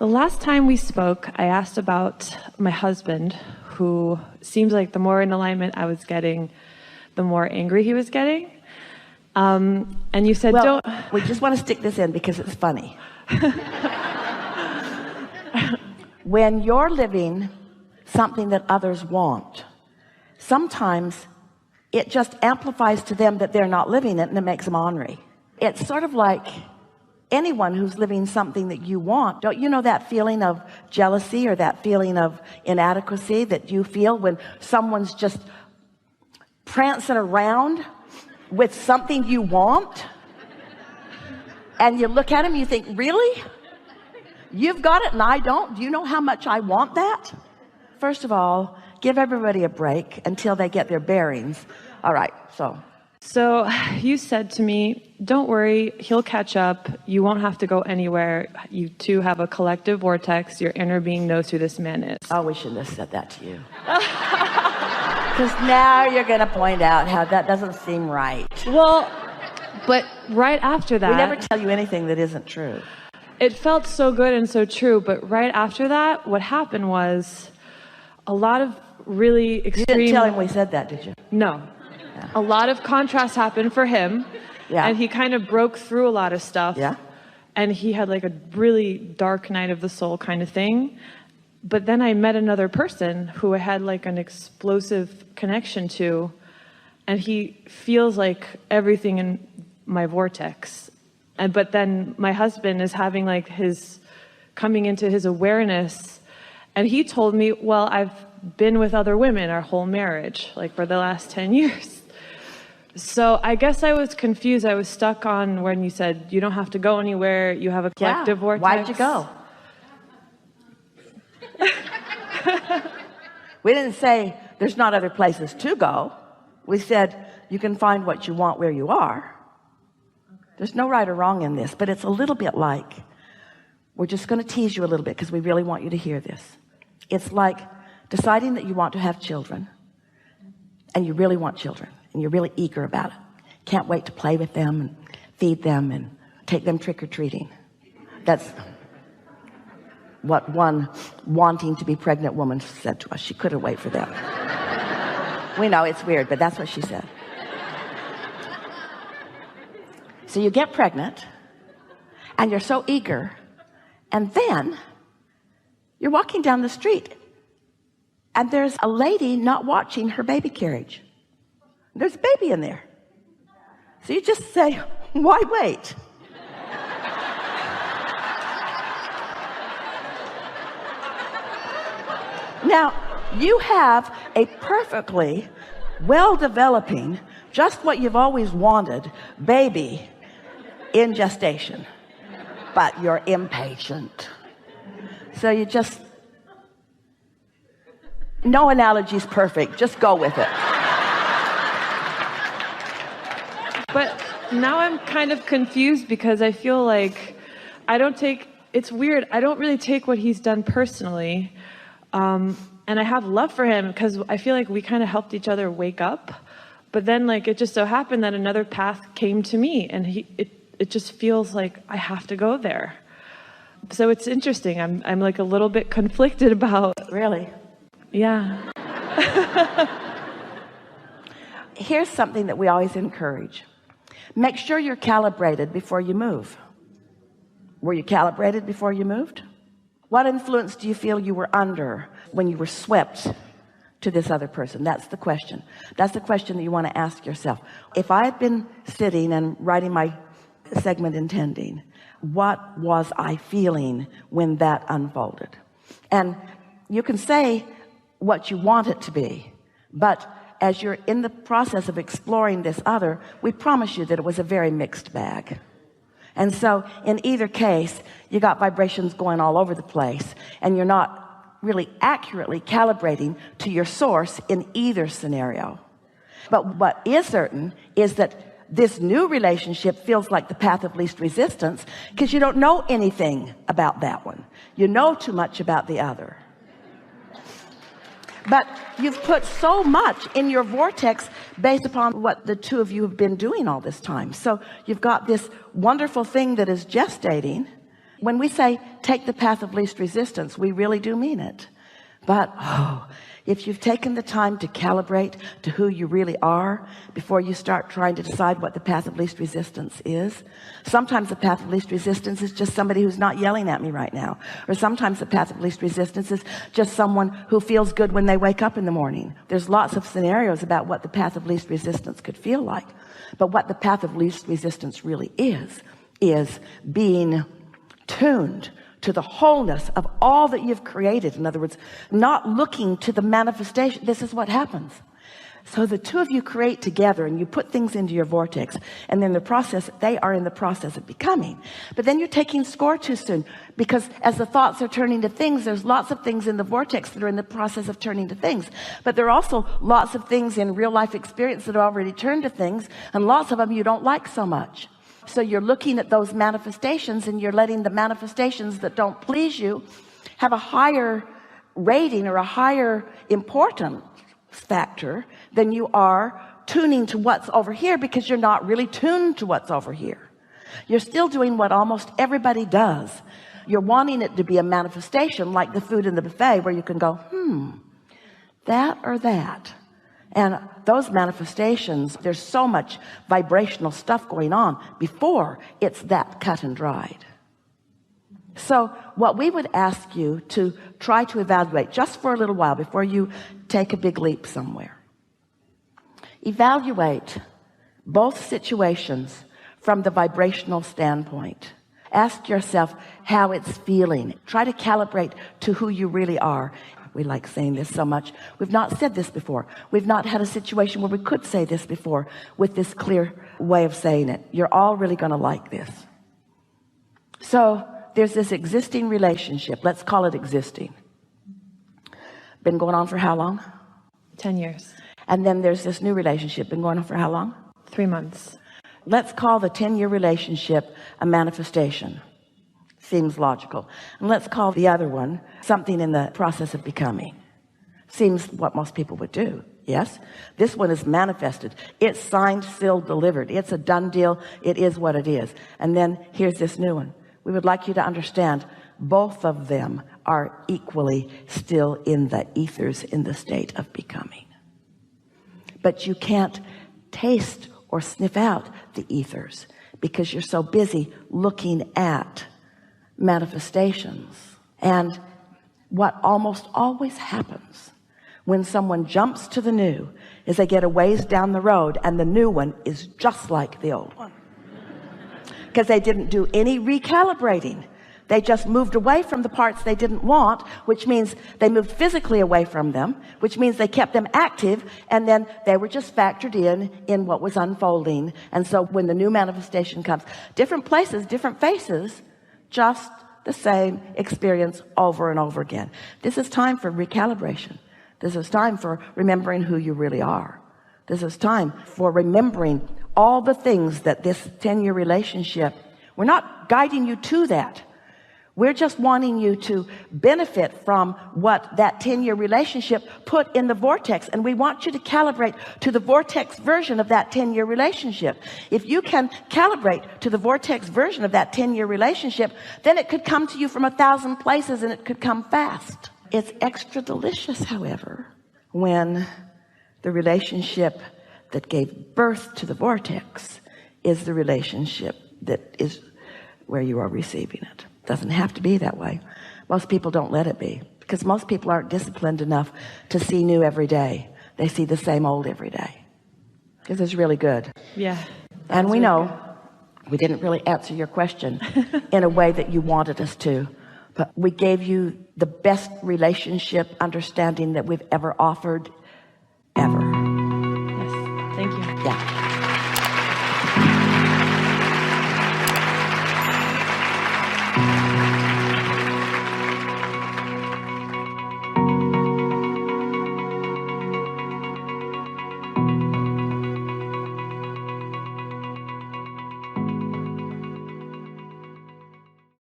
The last time we spoke, I asked about my husband, who seems like the more in alignment I was getting, the more angry he was getting. And you said, we just want to stick this in because it's funny. When you're living something that others want, sometimes it just amplifies to them that they're not living it, and it makes them ornery. It's sort of like anyone who's living something that you want. Don't you know that feeling of jealousy or that feeling of inadequacy that you feel when someone's just prancing around with something you want, and you look at him, you think, really? You've got it and I don't? Do you know how much I want that? First of all, give everybody a break until they get their bearings. All right, so you said to me, don't worry, he'll catch up. You won't have to go anywhere. You two have a collective vortex. Your inner being knows who this man is. Oh, we shouldn't have said that to you. Because now you're going to point out how that doesn't seem right. Well, but right after that... We never tell you anything that isn't true. It felt so good and so true, but right after that, what happened was a lot of really extreme... You didn't tell him we said that, did you? No. Yeah. A lot of contrast happened for him, and he kind of broke through a lot of stuff, and he had like a really dark night of the soul kind of thing. But then I met another person who I had like an explosive connection to, and he feels like everything in my vortex. But then my husband is having like coming into his awareness, and he told me, well, I've been with other women our whole marriage, like for the last 10 years. So I guess I was confused. I was stuck on when you said, you don't have to go anywhere. You have a collective vortex. Why'd you go? We didn't say there's not other places to go. We said you can find what you want where you are. There's no right or wrong in this, but it's a little bit like, we're just going to tease you a little bit because we really want you to hear this. It's like deciding that you want to have children, and you really want children, and you're really eager about it. Can't wait to play with them and feed them and take them trick-or-treating. That's what one wanting to be pregnant woman said to us. She couldn't wait for them. We know it's weird, but that's what she said. So you get pregnant and you're so eager, and then you're walking down the street and there's a lady not watching her baby carriage. There's a baby in there. So you just say, why wait? Now, you have a perfectly well-developing, just what you've always wanted, baby in gestation, but you're impatient. So you just, no analogy's perfect, just go with it. But now I'm kind of confused because I feel like it's weird, I don't really take what he's done personally. And I have love for him because I feel like we kind of helped each other wake up. But then like it just so happened that another path came to me, and it just feels like I have to go there. So it's interesting. I'm like a little bit conflicted about. Really? Yeah. Here's something that we always encourage. Make sure you're calibrated before you move. Were you calibrated before you moved? What influence do you feel you were under when you were swept to this other person? That's the question. That's the question that you want to ask yourself. If I had been sitting and writing my segment intending, what was I feeling when that unfolded? And you can say what you want it to be, but as you're in the process of exploring this other, we promise you that it was a very mixed bag. And so in either case, you got vibrations going all over the place, and you're not really accurately calibrating to your source in either scenario. But what is certain is that this new relationship feels like the path of least resistance because you don't know anything about that one. You know too much about the other. But you've put so much in your vortex based upon what the two of you have been doing all this time. So you've got this wonderful thing that is gestating, When we say take the path of least resistance, we really do mean it. But if you've taken the time to calibrate to who you really are before you start trying to decide what the path of least resistance is, sometimes the path of least resistance is just somebody who's not yelling at me right now, or sometimes the path of least resistance is just someone who feels good when they wake up in the morning. There's lots of scenarios about what the path of least resistance could feel like, but what the path of least resistance really is being tuned to the wholeness of all that you've created. In other words, not looking to the manifestation. This is what happens. So the two of you create together and you put things into your vortex, and then they are in the process of becoming. But then you're taking score too soon, because as the thoughts are turning to things, there's lots of things in the vortex that are in the process of turning to things. But there are also lots of things in real life experience that are already turned to things, and lots of them you don't like so much. So you're looking at those manifestations, and you're letting the manifestations that don't please you have a higher rating or a higher importance factor than you are tuning to what's over here, because you're not really tuned to what's over here. You're still doing what almost everybody does. You're wanting it to be a manifestation, like the food in the buffet, where you can go, that or that. And those manifestations, there's so much vibrational stuff going on before it's that cut and dried. So what we would ask you to try to evaluate just for a little while before you take a big leap somewhere, evaluate both situations from the vibrational standpoint. Ask yourself how it's feeling. Try to calibrate to who you really are. We like saying this so much. We've not said this before. We've not had a situation where we could say this before with this clear way of saying it. You're all really going to like this. So there's this existing relationship. Let's call it existing. Been going on for how long? 10 years. And then there's this new relationship. Been going on for how long? 3 months. Let's call the 10-year relationship a manifestation. Seems logical. And let's call the other one something in the process of becoming. Seems what most people would do. Yes, this one is manifested. It's signed, sealed, delivered. It's a done deal. It is what it is. And then here's this new one. We would like you to understand both of them are equally still in the ethers, in the state of becoming. But you can't taste or sniff out the ethers because you're so busy looking at manifestations. And what almost always happens when someone jumps to the new is they get a ways down the road, and the new one is just like the old one, because they didn't do any recalibrating. They just moved away from the parts they didn't want, which means they moved physically away from them, which means they kept them active, and then they were just factored in what was unfolding. And so when the new manifestation comes, different places, different faces, just the same experience over and over again. This is time for recalibration. This is time for remembering who you really are. This is time for remembering all the things that this 10-year relationship, we're not guiding you to that. We're just wanting you to benefit from what that 10-year relationship put in the vortex. And we want you to calibrate to the vortex version of that 10-year relationship. If you can calibrate to the vortex version of that 10-year relationship, then it could come to you from 1,000 places, and it could come fast. It's extra delicious, however, when the relationship that gave birth to the vortex is the relationship that is where you are receiving it. Doesn't have to be that way. Most people don't let it be, because most people aren't disciplined enough to see new every day. They see the same old every day, because it's really good. Yeah. And we know we didn't really answer your question in a way that you wanted us to, but we gave you the best relationship understanding that we've ever offered, ever. Yes. Thank you. Yeah.